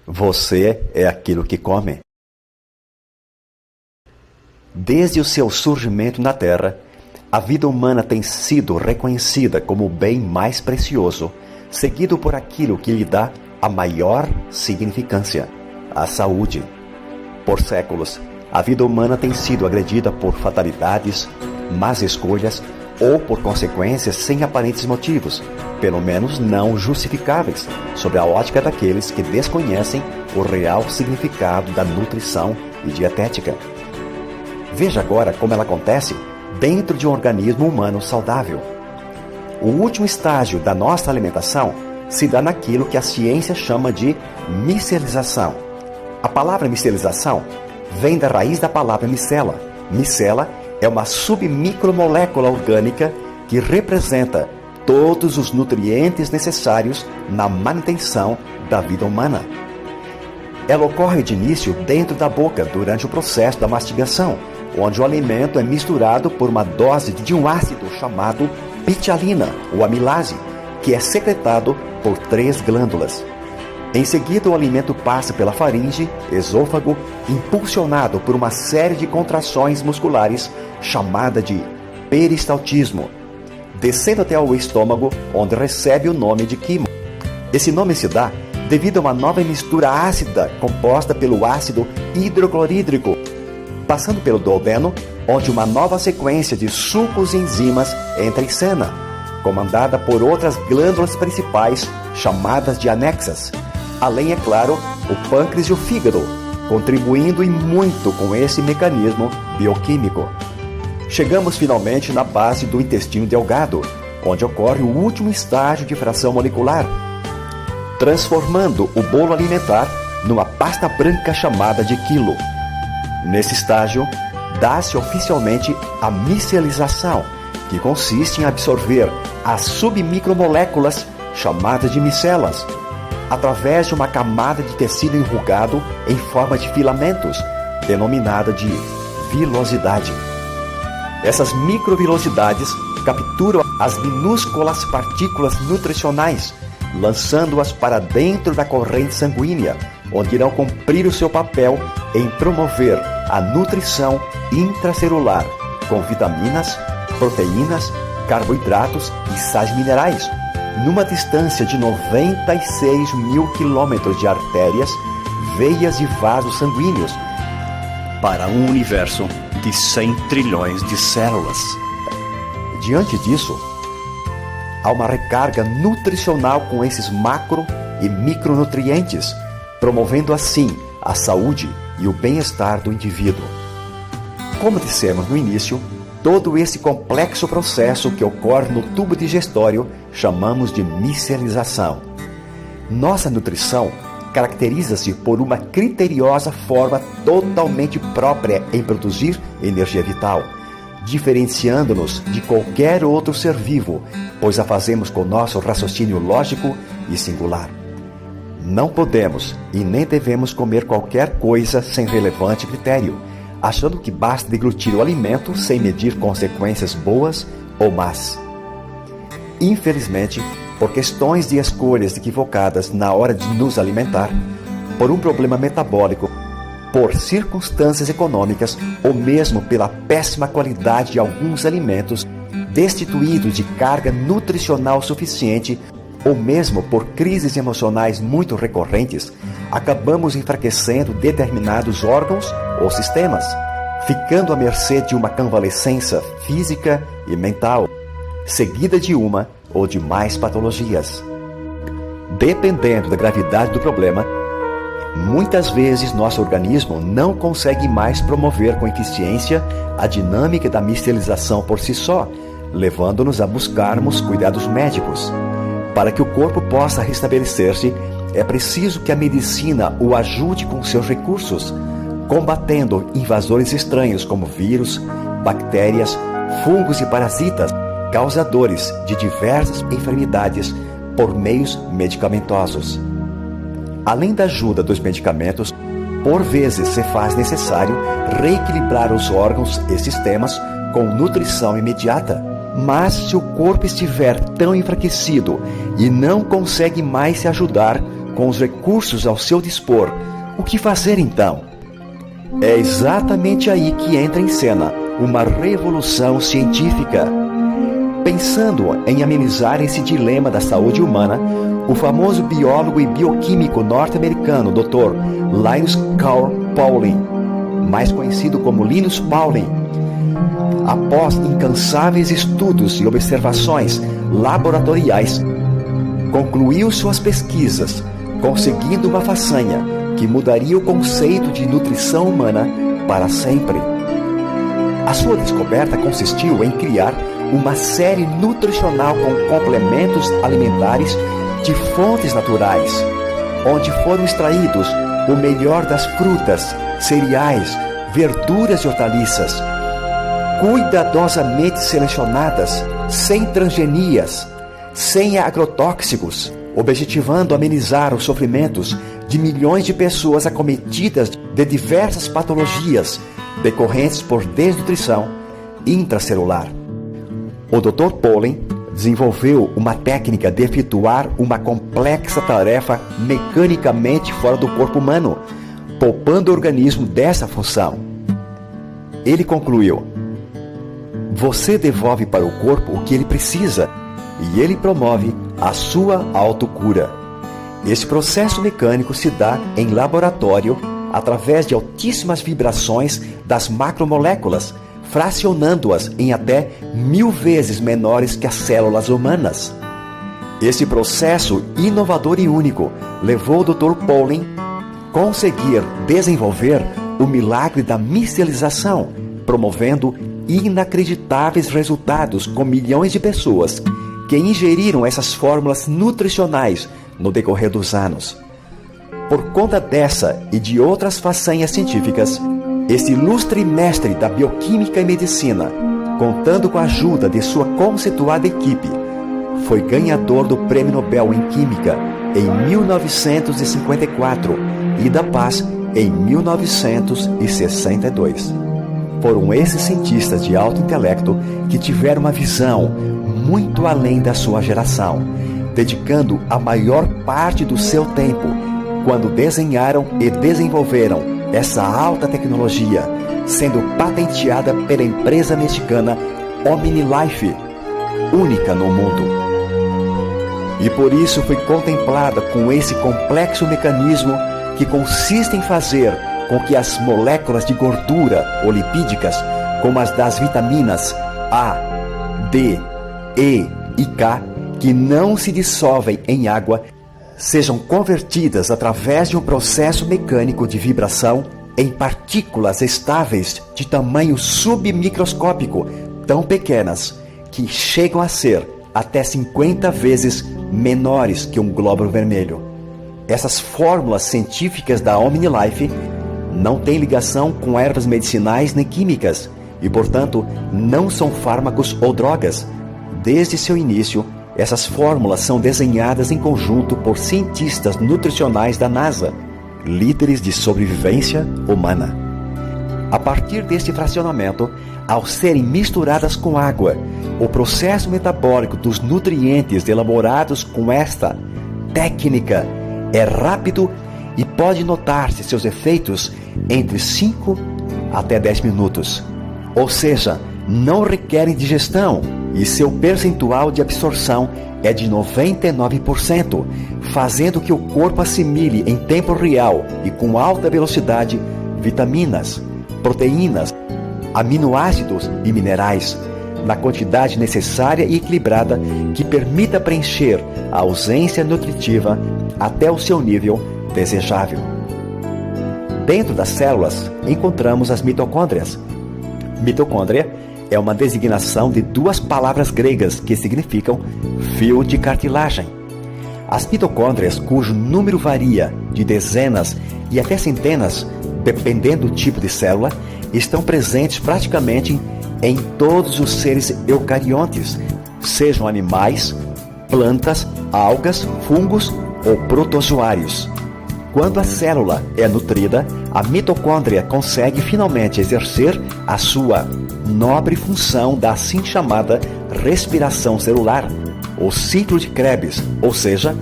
Você é aquilo que come. Desde o seu surgimento na Terra, a vida humana tem sido reconhecida como o bem mais precioso, seguido por aquilo que lhe dá a maior significância, a saúde. Por séculos, a vida humana tem sido agredida por fatalidades, más escolhas ou por consequências sem aparentes motivos, pelo menos não justificáveis, sob a ótica daqueles que desconhecem o real significado da nutrição e dietética. Veja agora como ela acontece dentro de um organismo humano saudável. O último estágio da nossa alimentação se dá naquilo que a ciência chama de micelização. A palavra micelização vem da raiz da palavra micela. Micela é uma submicromolécula orgânica que representa todos os nutrientes necessários na manutenção da vida humana. Ela ocorre de início dentro da boca durante o processo da mastigação, onde o alimento é misturado por uma dose de um ácido chamado pitialina, ou amilase, que é secretado por 3 glândulas. Em seguida, o alimento passa pela faringe, esôfago, impulsionado por uma série de contrações musculares chamada de peristaltismo, descendo até o estômago, onde recebe o nome de quimo. Esse nome se dá devido a uma nova mistura ácida composta pelo ácido hidroclorídrico, passando pelo duodeno, onde uma nova sequência de sucos e enzimas entra em cena, comandada por outras glândulas principais chamadas de anexas, além, é claro, o pâncreas e o fígado, contribuindo e muito com esse mecanismo bioquímico. Chegamos finalmente na base do intestino delgado, onde ocorre o último estágio de fração molecular, transformando o bolo alimentar numa pasta branca chamada de quilo. Nesse estágio, dá-se oficialmente a micelização, que consiste em absorver as submicromoléculas chamadas de micelas, através de uma camada de tecido enrugado em forma de filamentos, denominada de vilosidade. Essas microvilosidades capturam as minúsculas partículas nutricionais, lançando-as para dentro da corrente sanguínea, onde irão cumprir o seu papel em promover a nutrição intracelular, com vitaminas, proteínas, carboidratos e sais minerais, numa distância de 96 mil quilômetros de artérias, veias e vasos sanguíneos, para um universo de 100 trilhões de células. Diante disso, há uma recarga nutricional com esses macro e micronutrientes, promovendo assim a saúde e o bem-estar do indivíduo. Como dissemos no início, todo esse complexo processo que ocorre no tubo digestório chamamos de micelização. Nossa nutrição caracteriza-se por uma criteriosa forma totalmente própria em produzir energia vital, diferenciando-nos de qualquer outro ser vivo, pois a fazemos com nosso raciocínio lógico e singular. Não podemos e nem devemos comer qualquer coisa sem relevante critério, achando que basta deglutir o alimento sem medir consequências boas ou más. Infelizmente, por questões de escolhas equivocadas na hora de nos alimentar, por um problema metabólico, por circunstâncias econômicas ou mesmo pela péssima qualidade de alguns alimentos, destituídos de carga nutricional suficiente, ou mesmo por crises emocionais muito recorrentes, acabamos enfraquecendo determinados órgãos ou sistemas, ficando à mercê de uma convalescença física e mental, seguida de uma ou de mais patologias. Dependendo da gravidade do problema, muitas vezes nosso organismo não consegue mais promover com eficiência a dinâmica da micelização por si só, levando-nos a buscarmos cuidados médicos. Para que o corpo possa restabelecer-se, é preciso que a medicina o ajude com seus recursos, combatendo invasores estranhos como vírus, bactérias, fungos e parasitas, causadores de diversas enfermidades por meios medicamentosos. Além da ajuda dos medicamentos, por vezes se faz necessário reequilibrar os órgãos e sistemas com nutrição imediata. Mas se o corpo estiver tão enfraquecido e não consegue mais se ajudar, com os recursos ao seu dispor, o que fazer então? É exatamente aí que entra em cena uma revolução científica. Pensando em amenizar esse dilema da saúde humana, o famoso biólogo e bioquímico norte-americano Dr. Linus Carl Pauling, mais conhecido como Linus Pauling, após incansáveis estudos e observações laboratoriais, concluiu suas pesquisas, conseguindo uma façanha que mudaria o conceito de nutrição humana para sempre. A sua descoberta consistiu em criar uma série nutricional com complementos alimentares de fontes naturais, onde foram extraídos o melhor das frutas, cereais, verduras e hortaliças, cuidadosamente selecionadas, sem transgenias, sem agrotóxicos, objetivando amenizar os sofrimentos de milhões de pessoas acometidas de diversas patologias decorrentes por desnutrição intracelular. O Dr. Pauling desenvolveu uma técnica de efetuar uma complexa tarefa mecanicamente fora do corpo humano, poupando o organismo dessa função. Ele concluiu: você devolve para o corpo o que ele precisa e ele promove a sua autocura. Esse processo mecânico se dá em laboratório através de altíssimas vibrações das macromoléculas, fracionando-as em até 1000 vezes menores que as células humanas. Esse processo inovador e único levou o Dr. Pauling a conseguir desenvolver o milagre da micelização, promovendo inacreditáveis resultados com milhões de pessoas que ingeriram essas fórmulas nutricionais no decorrer dos anos. Por conta dessa e de outras façanhas científicas, esse ilustre mestre da bioquímica e medicina, contando com a ajuda de sua conceituada equipe, foi ganhador do Prêmio Nobel em Química em 1954 e da Paz em 1962. Foram esses cientistas de alto intelecto que tiveram uma visão muito além da sua geração, dedicando a maior parte do seu tempo quando desenharam e desenvolveram essa alta tecnologia, sendo patenteada pela empresa mexicana OmniLife, única no mundo. E por isso foi contemplada com esse complexo mecanismo que consiste em fazer com que as moléculas de gordura ou lipídicas, como as das vitaminas A, D, E e K, que não se dissolvem em água, sejam convertidas através de um processo mecânico de vibração em partículas estáveis de tamanho submicroscópico, tão pequenas que chegam a ser até 50 vezes menores que um glóbulo vermelho. Essas fórmulas científicas da OmniLife não têm ligação com ervas medicinais nem químicas e, portanto, não são fármacos ou drogas. Desde seu início, essas fórmulas são desenhadas em conjunto por cientistas nutricionais da NASA, líderes de sobrevivência humana. A partir deste fracionamento, ao serem misturadas com água, o processo metabólico dos nutrientes elaborados com esta técnica é rápido e pode notar-se seus efeitos entre 5 até 10 minutos. Ou seja, não requerem digestão e seu percentual de absorção é de 99%, fazendo que o corpo assimile em tempo real e com alta velocidade vitaminas, proteínas, aminoácidos e minerais, na quantidade necessária e equilibrada que permita preencher a ausência nutritiva até o seu nível desejável. Dentro das células encontramos as mitocôndrias. Mitocôndria é uma designação de duas palavras gregas que significam fio de cartilagem. As mitocôndrias, cujo número varia de dezenas e até centenas, dependendo do tipo de célula, estão presentes praticamente em todos os seres eucariontes, sejam animais, plantas, algas, fungos ou protozoários. Quando a célula é nutrida, a mitocôndria consegue finalmente exercer a sua nobre função da assim chamada respiração celular, o ciclo de Krebs, ou seja,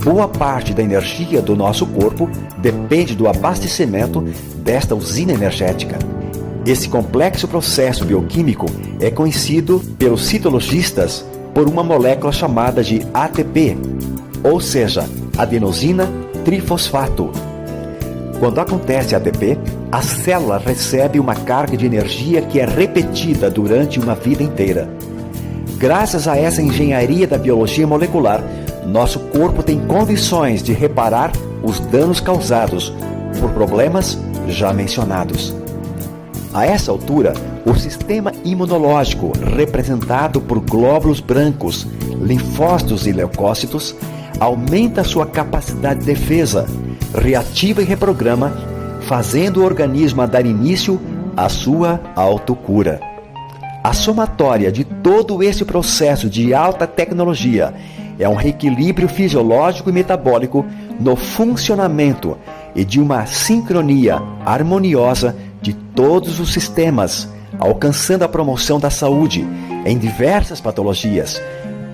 boa parte da energia do nosso corpo depende do abastecimento desta usina energética. Esse complexo processo bioquímico é conhecido pelos citologistas por uma molécula chamada de ATP, ou seja, adenosina trifosfato. Quando acontece ATP, a célula recebe uma carga de energia que é repetida durante uma vida inteira. Graças a essa engenharia da biologia molecular, nosso corpo tem condições de reparar os danos causados por problemas já mencionados. A essa altura, o sistema imunológico, representado por glóbulos brancos, linfócitos e leucócitos, aumenta sua capacidade de defesa, reativa e reprograma, fazendo o organismo a dar início à sua autocura. A somatória de todo esse processo de alta tecnologia é um reequilíbrio fisiológico e metabólico no funcionamento e de uma sincronia harmoniosa de todos os sistemas, alcançando a promoção da saúde em diversas patologias,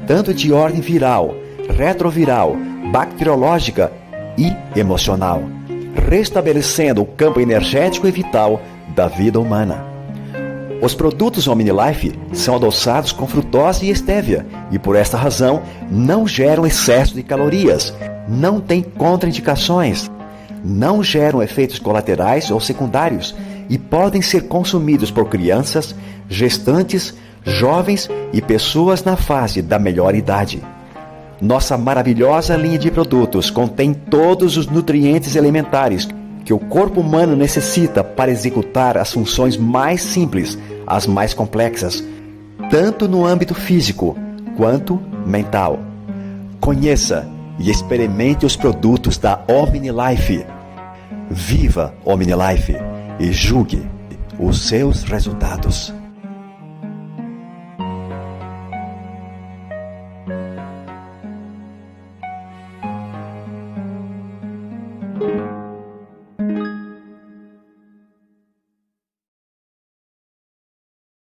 tanto de ordem viral, retroviral, bacteriológica e emocional, restabelecendo o campo energético e vital da vida humana. Os produtos OmniLife são adoçados com frutose e estévia e, por esta razão, não geram excesso de calorias, não têm contraindicações, não geram efeitos colaterais ou secundários e podem ser consumidos por crianças, gestantes, jovens e pessoas na fase da melhor idade. Nossa maravilhosa linha de produtos contém todos os nutrientes elementares que o corpo humano necessita para executar as funções mais simples às mais complexas, tanto no âmbito físico quanto mental. Conheça e experimente os produtos da OmniLife. Viva OmniLife e julgue os seus resultados.